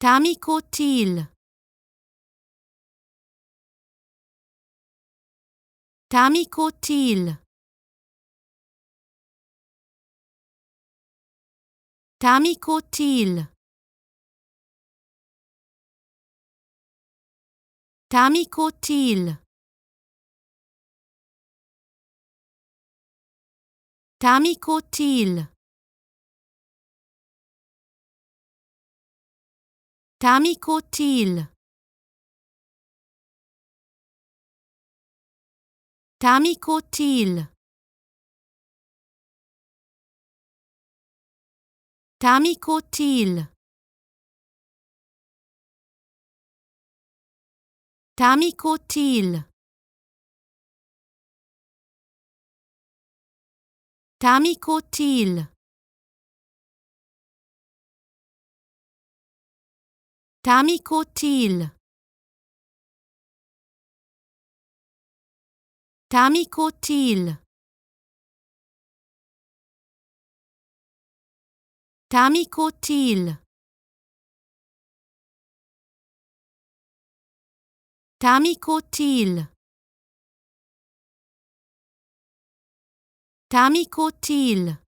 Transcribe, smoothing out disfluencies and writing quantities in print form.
Tamiko Thiel. Tamiko Thiel. Tamiko Thiel. Tamiko Thiel. Tamiko Thiel. Tamiko Thiel. Tamiko Thiel. Tamiko Thiel. Tamiko Thiel. Tamiko Thiel. Tamiko Thiel. Tamiko Thiel. Tamiko Thiel. Tamiko Thiel. Tamiko Thiel.